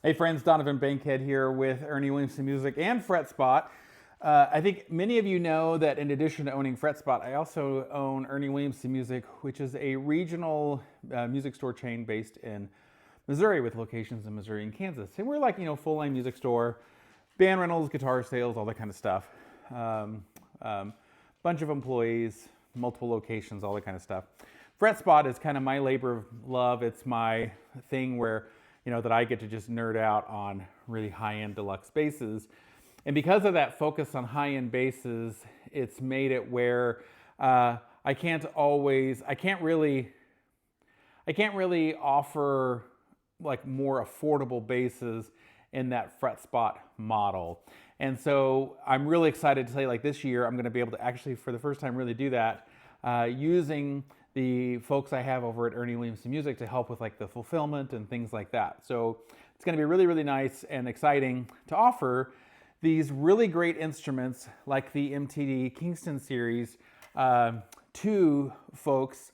Hey friends, Donovan Bankhead here with Ernie Williamson Music and FretSpot. I think many of you know that in addition to owning FretSpot, I also own Ernie Williamson Music, which is a regional music store chain based in Missouri with locations in Missouri and Kansas. And we're like, full-line music store, band rentals, guitar sales, all that kind of stuff. Bunch of employees, multiple locations, all that kind of stuff. FretSpot is kind of my labor of love. It's my thing where that I get to just nerd out on really high-end deluxe basses. And because of that focus on high-end basses, it's made it where I can't really offer like more affordable basses in that FretSpot model. And so I'm really excited to say, like, this year I'm going to be able to actually for the first time really do that using the folks I have over at Ernie Williamson Music to help with like the fulfillment and things like that. So it's going to be really, really nice and exciting to offer these really great instruments like the MTD Kingston Series to folks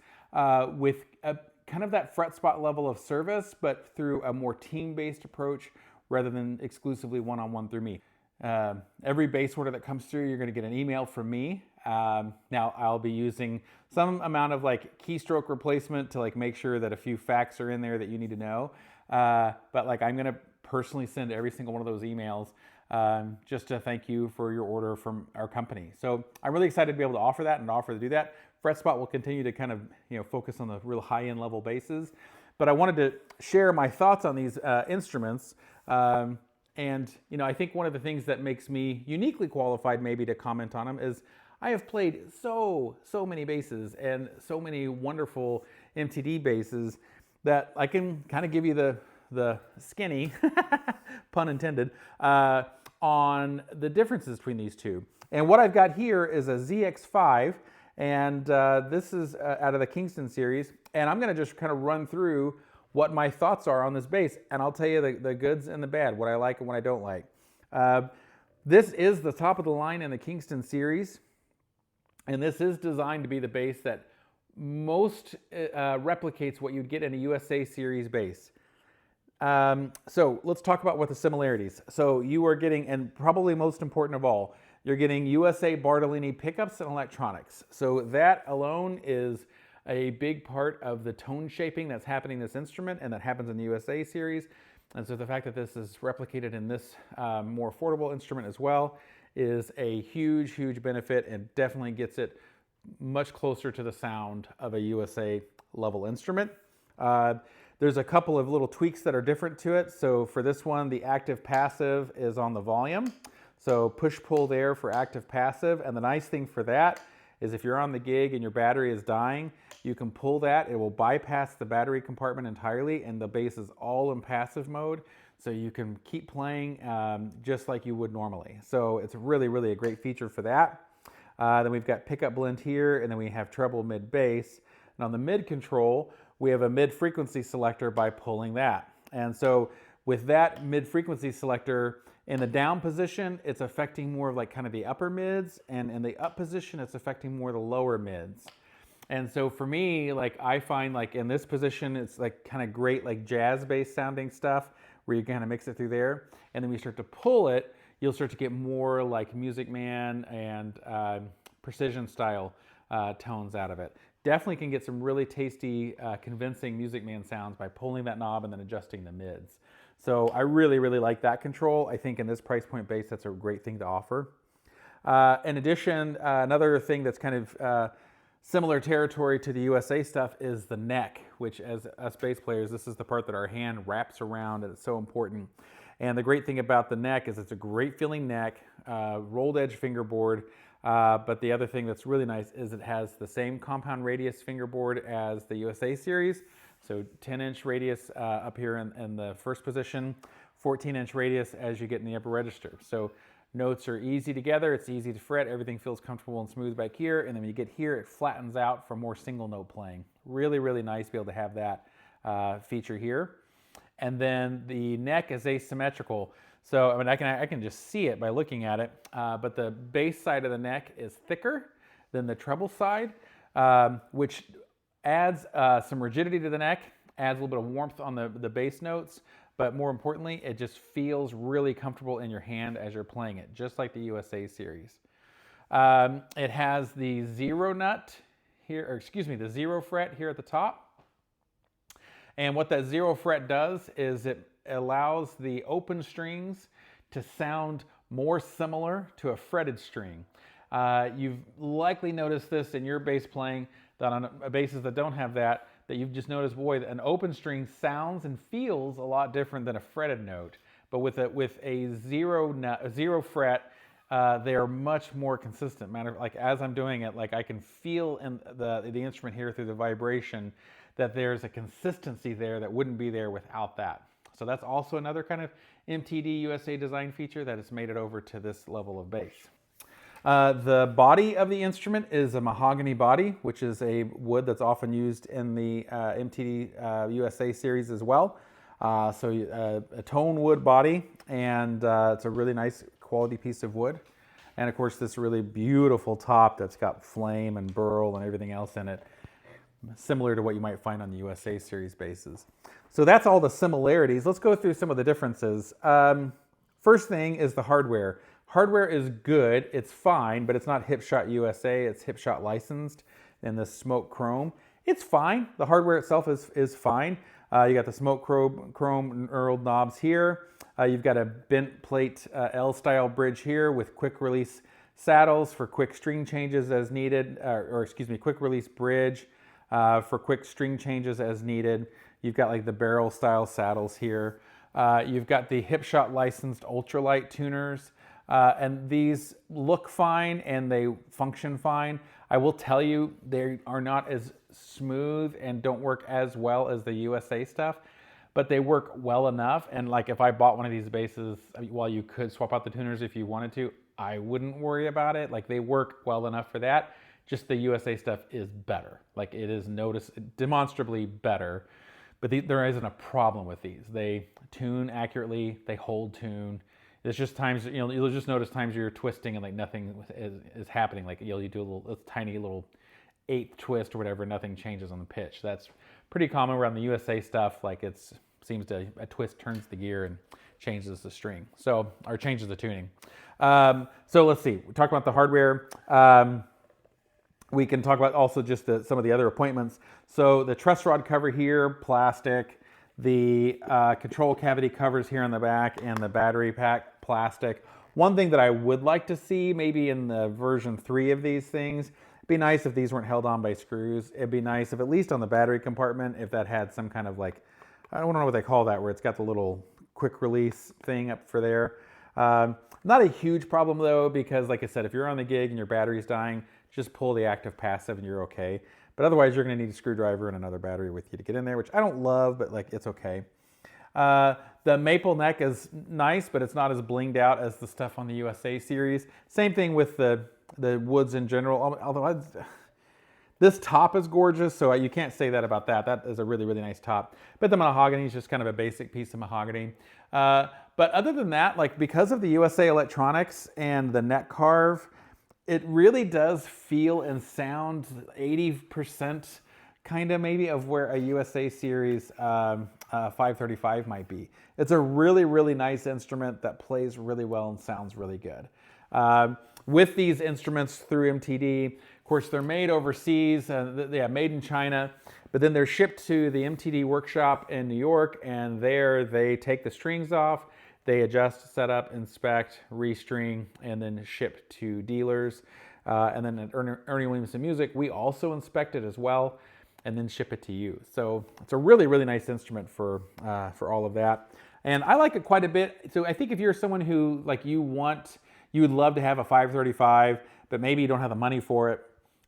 with a kind of that FretSpot level of service, but through a more team-based approach rather than exclusively one-on-one through me. Every bass order that comes through, you're going to get an email from me. Now I'll be using some amount of like keystroke replacement to like make sure that a few facts are in there that you need to know. But like I'm going to personally send every single one of those emails just to thank you for your order from our company. So I'm really excited to be able to offer that and offer to do that. FretSpot will continue to kind of focus on the real high-end level basses. But I wanted to share my thoughts on these instruments. And I think one of the things that makes me uniquely qualified maybe to comment on them is I have played so many basses and so many wonderful MTD basses that I can kind of give you the skinny, pun intended, on the differences between these two. And what I've got here is a ZX-5, and this is out of the Kingston series. And I'm going to just kind of run through what my thoughts are on this bass, and I'll tell you the goods and the bad, what I like and what I don't like. This is the top of the line in the Kingston series, and this is designed to be the bass that most replicates what you'd get in a USA Series bass. So let's talk about what the similarities. So you are getting, and probably most important of all, you're getting USA Bartolini pickups and electronics. So that alone is a big part of the tone shaping that's happening in this instrument and that happens in the USA series. And so the fact that this is replicated in this more affordable instrument as well is a huge, huge benefit and definitely gets it much closer to the sound of a USA level instrument. There's a couple of little tweaks that are different to it. So for this one, the active passive is on the volume. So push-pull there for active passive. And the nice thing for that is if you're on the gig and your battery is dying, you can pull that. It will bypass the battery compartment entirely, and the bass is all in passive mode, so you can keep playing just like you would normally. So it's really, really a great feature for that. Then we've got pickup blend here, and then we have treble mid bass. And on the mid control, we have a mid frequency selector by pulling that. And so with that mid frequency selector, in the down position, it's affecting more of like kind of the upper mids, and in the up position, it's affecting more the lower mids. And so for me, like I find like in this position, it's like kind of great like jazz bass sounding stuff where you kind of mix it through there. And then when you start to pull it, you'll start to get more like Music Man and precision style tones out of it. Definitely can get some really tasty, convincing Music Man sounds by pulling that knob and then adjusting the mids. So I really, really like that control. I think in this price point bass, that's a great thing to offer. In addition, another thing that's kind of similar territory to the USA stuff is the neck, which as us bass players, this is the part that our hand wraps around, and it's so important. And the great thing about the neck is it's a great feeling neck, rolled edge fingerboard, but the other thing that's really nice is it has the same compound radius fingerboard as the USA series. So 10-inch radius up here in the first position, 14-inch radius as you get in the upper register. So notes are easy together, it's easy to fret, everything feels comfortable and smooth back here, and then when you get here, it flattens out for more single note playing. Really, really nice to be able to have that feature here. And then the neck is asymmetrical. So I mean, I can just see it by looking at it, but the bass side of the neck is thicker than the treble side, which adds some rigidity to the neck, adds a little bit of warmth on the bass notes, but more importantly, it just feels really comfortable in your hand as you're playing it, just like the USA Series. It has the zero nut here, or excuse me, the zero fret here at the top. And what that zero fret does is it allows the open strings to sound more similar to a fretted string. You've likely noticed this in your bass playing, that on basses that don't have that you've just noticed, boy, an open string sounds and feels a lot different than a fretted note. But with a zero fret, they're much more consistent. Matter like as I'm doing it, like I can feel in the instrument here through the vibration that there's a consistency there that wouldn't be there without that. So that's also another kind of MTD USA design feature that has made it over to this level of bass. The body of the instrument is a mahogany body, which is a wood that's often used in the MTD USA series as well. So a tone wood body, and it's a really nice quality piece of wood. And of course this really beautiful top that's got flame and burl and everything else in it, similar to what you might find on the USA series basses. So that's all the similarities. Let's go through some of the differences. First thing is the hardware. Hardware is good, it's fine, but it's not Hipshot USA, it's Hipshot licensed, and the smoke chrome. It's fine, the hardware itself is fine. You got the smoke chrome knurled knobs here. You've got a bent plate L-style bridge here with quick release saddles for quick string changes as needed, or excuse me, quick release bridge for quick string changes as needed. You've got like the barrel style saddles here. You've got the Hipshot licensed ultralight tuners. And these look fine and they function fine. I will tell you, they are not as smooth and don't work as well as the USA stuff, but they work well enough. And like if I bought one of these basses, while you could swap out the tuners if you wanted to, I wouldn't worry about it. Like they work well enough for that. Just the USA stuff is better. Like it is demonstrably better, but there isn't a problem with these. They tune accurately, they hold tune. It's just times, you'll just notice times you're twisting and like nothing is happening. Like you do a tiny little eighth twist or whatever, nothing changes on the pitch. That's pretty common. Where on the USA stuff, like a twist turns the gear and changes the string. So, or changes the tuning. So let's see, we talked about the hardware. We can talk about also just some of the other appointments. So the truss rod cover here, plastic. The control cavity covers here on the back and the battery pack, plastic. One thing that I would like to see maybe in the version 3 of these things, it'd be nice if these weren't held on by screws. It'd be nice if at least on the battery compartment, if that had some kind of like, I don't know what they call that, where it's got the little quick release thing up for there. Not a huge problem though, because like I said, if you're on the gig and your battery's dying, just pull the active passive and you're okay. But otherwise, you're going to need a screwdriver and another battery with you to get in there, which I don't love, but like it's okay. The maple neck is nice, but it's not as blinged out as the stuff on the USA series. Same thing with the woods in general. Although this top is gorgeous, so you can't say that about that. That is a really, really nice top. But the mahogany is just kind of a basic piece of mahogany. But other than that, like because of the USA electronics and the neck carve, it really does feel and sound 80% kind of maybe of where a USA Series 535 might be. It's a really, really nice instrument that plays really well and sounds really good. With these instruments through MTD, of course, they're made overseas, made in China, but then they're shipped to the MTD workshop in New York, and there they take the strings off. They adjust, set up, inspect, restring, and then ship to dealers. And then at Ernie Williamson Music, we also inspect it as well, and then ship it to you. So it's a really, really nice instrument for all of that. And I like it quite a bit. So I think if you're someone who you would love to have a 535, but maybe you don't have the money for it.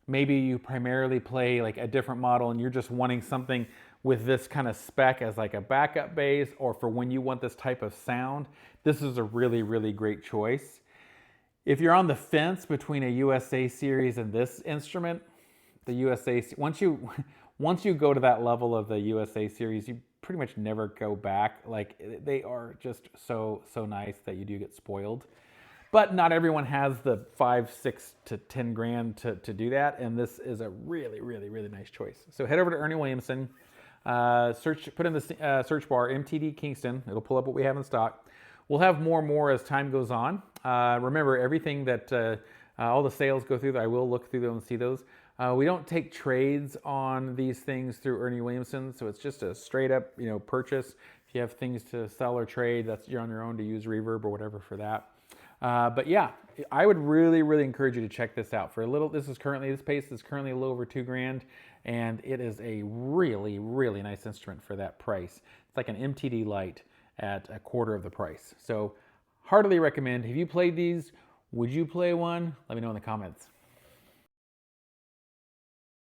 Maybe you primarily play like a different model, and you're just wanting something with this kind of spec as like a backup bass, or for when you want this type of sound, this is a really, really great choice. If you're on the fence between a USA series and this instrument, the USA, once you go to that level of the USA series, you pretty much never go back. Like they are just so nice that you do get spoiled. But not everyone has the 5, 6 to 10 grand to do that, and this is a really, really, really nice choice. So head over to Ernie Williamson. Put in the search bar MTD Kingston. It'll pull up what we have in stock. We'll have more and more as time goes on. Remember, everything that all the sales go through, I will look through them and see those. We don't take trades on these things through Ernie Williamson, so it's just a straight up, purchase. If you have things to sell or trade, you're on your own to use Reverb or whatever for that. But yeah, I would really, really encourage you to check this out. This pace is currently a little over $2,000, and it is a really, really nice instrument for that price. It's like an MTD light at a quarter of the price. So heartily recommend. Have you played these? Would you play one? Let me know in the comments.